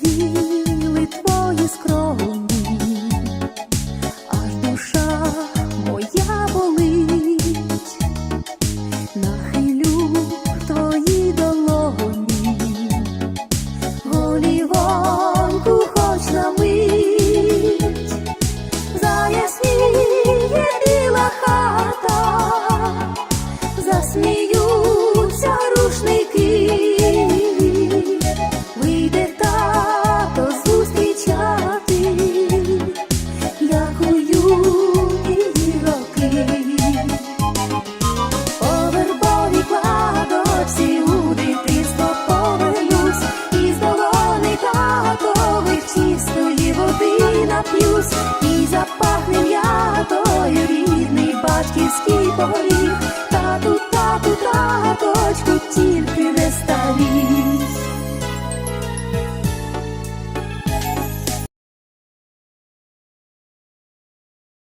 зігріли твої скроні, аж душа моя болить. Нахилю твої долоні, голівоньку хоч на мить, заясніє біла хата, засміються рушники, вийде тато зустрічати, як у юні роки. По вербовій кладочці у дитинство повернусь, із долони татових чистої води нап'юсь, і запахне м'ятою рідний батьківський поріг. Тату, тату, таточку, тільки не старій.